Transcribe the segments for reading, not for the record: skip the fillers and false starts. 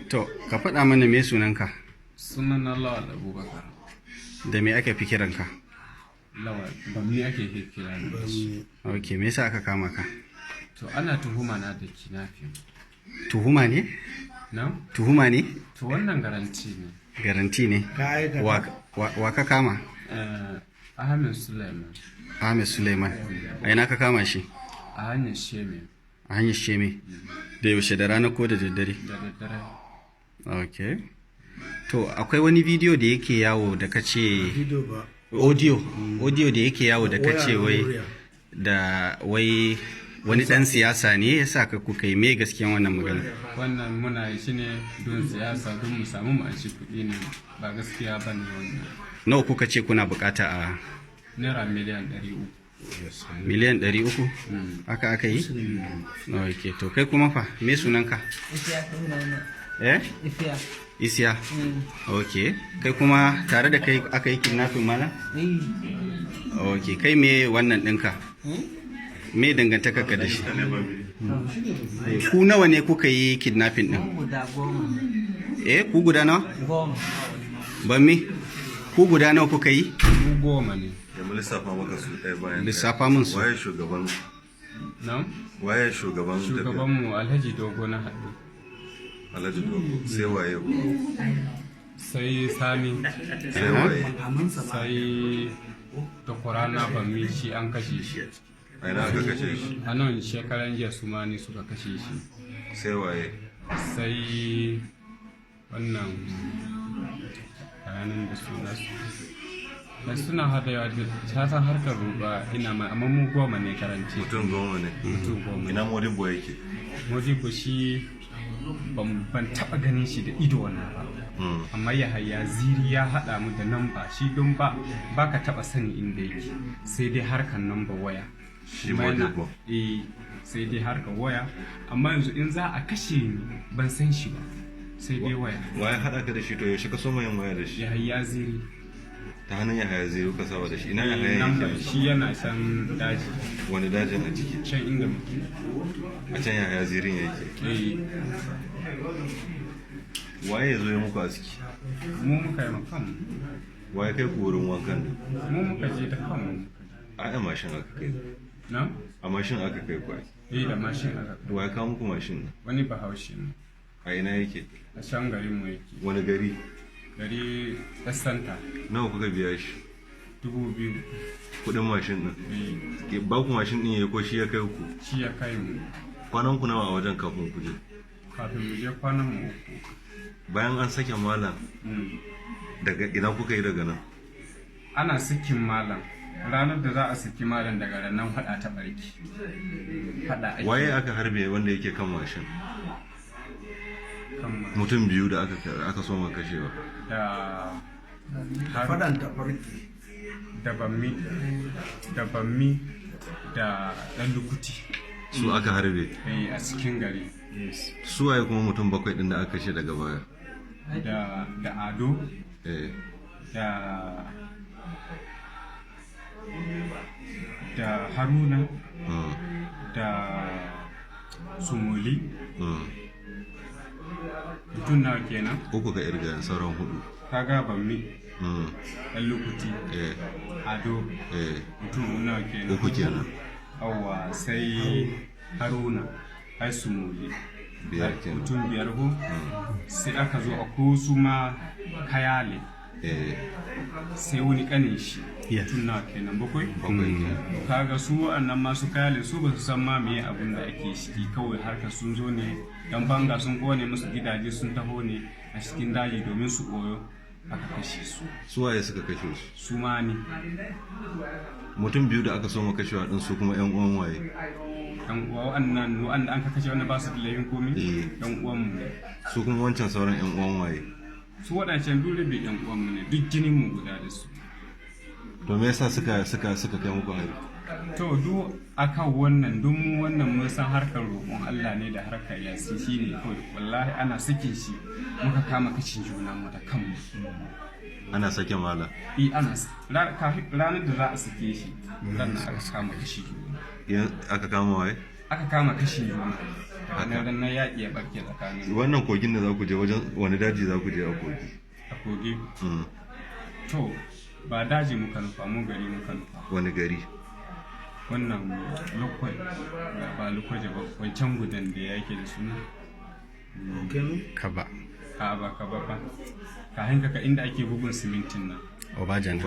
To, ka faɗa mana me sunanka? Sunan Lawal Abubakar. Da me ake fi kiranka? Lawal, ba ni ake kira ni da shi. Ok, me yasa aka kama ka? To ana tuhuma na da kidnapping. Tuhuma ne? Na? Tuhuma ne? To wannan garanti ne. Garanti ne? Wa ka kama? Ahmad Sulaiman. Ahmed Sulaiman. A ina ka kama shi? A hanyar Sheme. A hanyar Sheme. Da yaushe, da rana ko da daddare? Da daddare. Ok. To, akwai wani bidiyo da yake yawo da kace Video ba. audio da yake yawo da kace wai wani dan siyasa ne ya sa ka kuka yi, me gaskiyan wannan magana? Wannan muna yi shi ne don siyasa, don mu samu mu ci kuɗi ne, ba gaskiya ba ne wannan. Nawa kuka ce kuna bukata a Naira miliyan 300. miliyan 300? Haka aka yi? Ok, to kai kuma fa, me sunanka? Eh? Isiya. Ok, kai kuma tare da kai aka yi kidnapping mana? Ok, kai me wannan ɗinka? Me dangantaka ka da shi? Ku nawa ne kuka yi kidnapping ɗin? Ku guda nawa? Ban me? Ku guda nawa kuka yi? Mu 10 ne. Ya mu lissafa maka su ɗaya bayan Lissafa mun su. waye shugaban Na? waye shugaban Shugabanmu Alhaji Dogo na haɗu. Alhaji Dogo, sai waye ku, Sai Sani. sai waye Sai Tokorana Bami, shi an kashe shi. a ina aka kashe shi, A nan shekaran jiya su mani suka kashe shi. sai waye Sai wannan bayanan da suna hada yawa da ta san harkar ruba ina mai, amma mu 10 ne karanci. mutum goma ne. Mutum 10. Ina Modibo yake? Modibo shi ban taba ganin shi da ido wannan ba. Amma Yahaya Ziri ya haɗa mu da namba shi, don ba ka taba sani inda yake, sai dai harkar namba waya. Shi Modibo. Sai dai harkar waya, amma yanzu in za a kashe ni ban san shi ba, sai dai waya. Waye haɗa ka da shi to, yaushe ka so mai waya da shi? Yahaya Ziri. Ta hannun Yahaya zai ka saba da shi. Ina Yahaya Namba yake? shi yana can daji, Wani dajin a ciki? can inda muke. A can Yahaya zirin yake. Waye ya zo ya muku aski? Mu muka yi makan, Waye kai ku wurin wankan nan? mu muka je da kanmu. A mashin aka kai. Na? A mashin aka kai ku ai. Da mashin aka. Waye kawo muku mashin nan? Wani bahaushe ne, A ina yake? a can garin mu yake. Wani gari? Gari Santa, Nawa kuka biya shi? 2000. Kudin mashin din? Ba ku mashin din yayi ko shi ya kai ku? Shi ya kai mu. Kwanan ku nawa a wajen kafin ku je? Kafin mu je kwanan mu 3. Bayan an sake malam, daga ina kuka yi daga nan? Ana sakin malam. Ranar da za a saki malam daga nan faɗa ta barki. Faɗa ake. Waye aka harbe wanda yake kan mashin? Mutum biyu da aka so ma kashewa. Da Faɗan ta farki. da bammi da ɗan lukuti. Su aka harbe. A cikin gari. Su waye kuma mutum 7 din da aka kashe daga baya? Da Ado. Eh. Da Haruna. Da Sumuli. Mutum nawa kenan? Uku ka irga, sauran 4. Kaga bammi. Ɗan lukuti. Ado. Mutum nawa kenan? 3 kenan. Yawwa, sai Haruna. Ai Sumuli. 5 kenan. Mutum 5 ko? Sai aka zo a kusu ma Kayale. Sai wani kanin shi. Mutum nawa kenan? 7 kenan. Kaga su wa'annan masu Kayale su ba su san ma meye abin da ake ciki, kawai harkar sun zo ne dan banga, sun kone musu gidaje, sun taho ne a cikin daji domin su koyo, aka kashe su. Su waye suka kashe su? Su ma ne. Mutum biyu da aka so ma kashewa din su kuma ƴan uwan waye? Yan uwa wa'annan wanda an ka kashe wanda ba su da laifin komai? Yan uwan mu. Su kuma wancan sauran ƴan uwan waye? Su waɗancan dole bai yan uwan mu ne, duk jinin mu guda da su. To me yasa suka kai muku hari? To duk akan wannan, duk mu wannan mun san harkar roƙon Allah ne da harkar yasi, shine kawai wallahi ana sakin shi muka kama kashin junan mu da kanmu. Ana sake mala? Ana ranar da za a sake shi, ranar aka kama kashi juna. Aka kama waye? Aka kama kashin juna. na yaƙi ya barke tsakanin wannan kogin da za ku je wajen wani daji za ku je a kogi? a kogi. To ba daji muka nufa, mu gari muka nufa. Wani gari? Wannan lokwai ba lokwaje ba, wancan gudan da yake da suna Kaba. Kaba ba ka hanka ka inda ake bugun simintin nan. Obajana.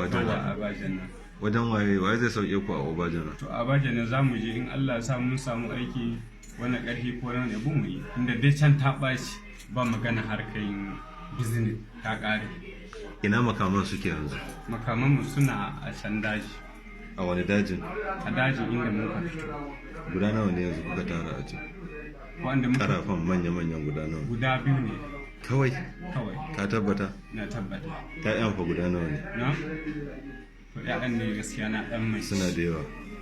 Abajana. Wajen waye zai sauke ku a Obajana? To Abajana za mu je in Allah ya sa mun samu aiki wani ƙarfi ko wani abu mu yi, inda dai can ta ɓaci ba magana harkar business ta ƙare. Ina makaman suke yanzu? Makamanmu suna a can daji. A wani dajin? A dajin inda muka fito. Guda nawa ne yanzu kuka tara a can? Wanda muka Karafan manya-manyan guda nawa? guda 2 ne Kawai? kawai. Ka tabbata? Na tabbata. Ta'yan fa guda nawa ne? Na? To ƴaƴan ne gaskiya na ɗan mai. Suna da yawa.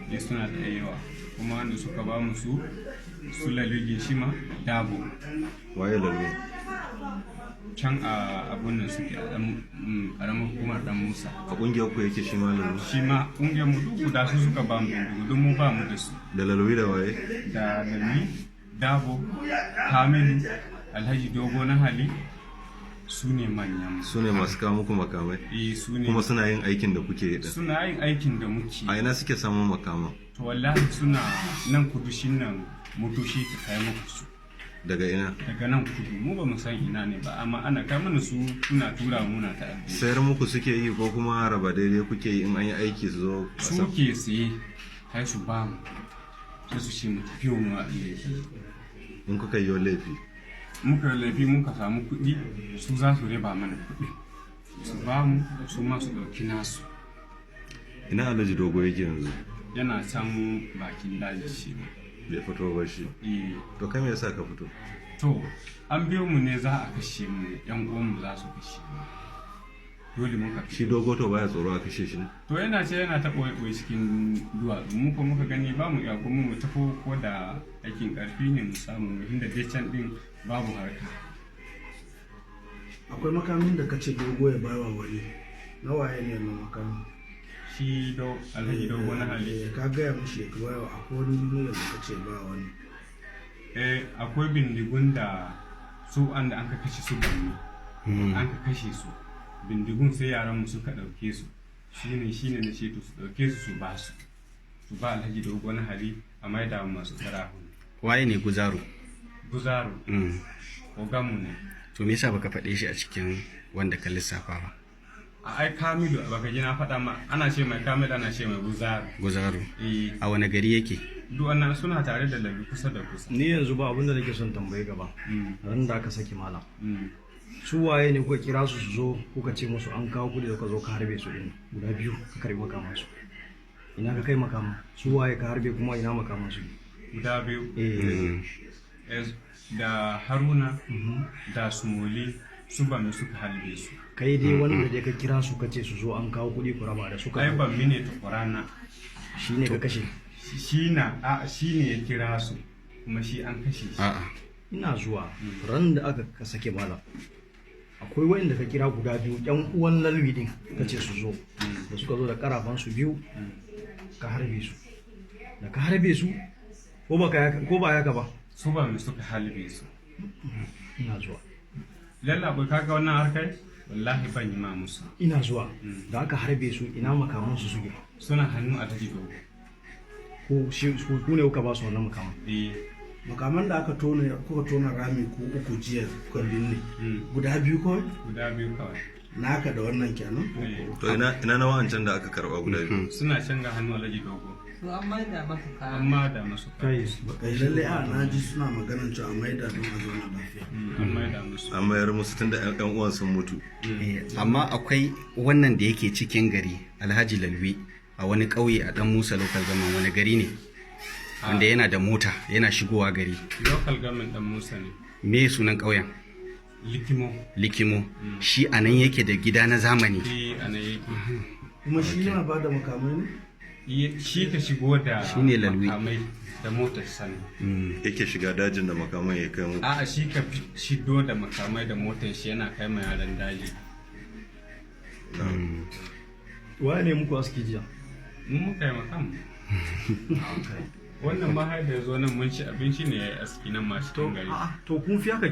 Ne suna da yawa. Kuma wanda suka ba mu su laligin shi ma dabo. Waye lalu? Can a abun nan suke a ɗan ƙaramar hukumar ɗan Musa. A ƙungiyar ku yake shi ma lalu? Shi ma ƙungiyar mu duk guda su suka ba mu bindigu, don mu ba mu da su. Da laluwi da waye? Da Lami, Dabo, Kamilu, Alhaji Dogo na Hali, su ne manyan. Su ne masu kawo muku makamai? Su ne. Kuma suna yin aikin da kuke yi din? Suna yin aikin da muke. A ina suke samun makaman? To wallahi suna nan kudushin nan motoci ta kai muku su. Daga ina? Daga nan kudu mu ba mu san ina ne ba, amma ana kai mana su suna tura muna ta addini. Sayar muku suke yi ko kuma raba daidai kuke yi in an yi aiki su zo? Su ke siye kai su ba mu, sai su ce mu tafi mu a laifi. In kuka yi laifi? Muka laifi muka samu kuɗi, su za su raba mana kuɗi, su ba mu su ma su ɗauki nasu. Ina Alhaji Dogo yake yanzu? Yana can bakin daji shi ne. Bai fito ba shi? To kai me yasa ka fito? To an biyo mu ne za a kashe mu, yan uwanmu za su kashe mu, dole muka fito. Shi Dogo to baya tsoro a kashe shi ne? To yana ce yana ta ɓoye cikin duwatsu, mu kuma muka gani ba mu iya kuma mu tafi ko da aikin ƙarfi ne mu samu, inda dai can ɗin babu harka. Akwai makamin da kace Dogo ya bawa wani, na waye ne na makamin? Shi Alhaji Dogo na Hali. Ka gaya mushi ya bawa, akwai wani duniya da kace ba wani? Akwai bindigun da su an da an ka kashe su banni, an ka kashe su bindigun sai yaran mu suka ɗauke su, shine na ce to su ɗauke su su ba Alhaji Dogo na Hali a maida masu tsarahu. Waye ne Guzaro? Guzaro ogamu ne. To me yasa baka faɗe shi a cikin wanda ka lissafa ba? Ai Kamilu baka ji na faɗa ma, ana ce mai Kamilu ana ce mai Guzaro. A wani gari yake? Duk wannan suna tare da labi kusa da kusa. Ni yanzu ba abinda nake son tambaye gaba. Ran da aka saki malam. Su waye ne kuka kira su zo kuka ce musu an kawo kudi da ka zo ka harbe su din guda 2 ka karbi makaman su. Ina ka kai makaman? Su waye ka harbe kuma ina makaman su? Guda 2. Da Haruna da Sumoli su ba mu suka halbe su. Kai dai wanda dai ka kira su ka ce su zo an kawo kudi ku raba da su ka. Ai ban mine ta Qur'ana. Shine ka kashe. Shi ne ya kira su kuma shi an kashe shi. Ina zuwa ran da aka sake malam. Akwai wanda ka kira guda 2 yan uwan lalwi din ka ce su zo. Da suka zo da karafan su 2 ka harbe su. Da ka harbe su ko ba yaka ba? Su ba mu suka halbe su. Ina zuwa. Lalla bai kaga wannan harkar wallahi ban yi ma musu. Ina zuwa. Da aka harbe su ina makaman su suke? Suna hannu a Alhaji Dogo. Ku ne kuka ba su wannan makaman? Makaman da kuka tona rami ko 3 jiya kuka binne guda 2 kawai? Guda 2 kawai. Naka da wannan kenan? To ina na wa'ancan da aka karba guda 2? Suna can ga hannu Alhaji Dogo. To amma da masu kaya. Amma da masu kaya. Kai lalle na ji suna maganar cewa a maida don a zauna lafiya. An maida musu. An mayar musu tunda ƴan uwan sun mutu. Amma akwai wannan da yake cikin gari Alhaji Lalwi a wani ƙauye a Dan Musa local government, wani gari ne? Wanda yana da mota yana shigowa gari. Local government Dan Musa ne. Me sunan ƙauyen? Likimo. Shi a nan yake da gida na zamani. A nan yake. Kuma shi yana ba da makamai ne? Shi ka shigo da makamai da motar sani. Yake shiga dajin da makamai ya kai mu? A'a shi ka shigo da makamai da motar shi yana kai ma yaran daji. Waye ne muku aski jiya? Mun muka yi makam. wannan ma har da zo nan mun ci abinci ne ya yi aski nan ma cikin gari to kun fi haka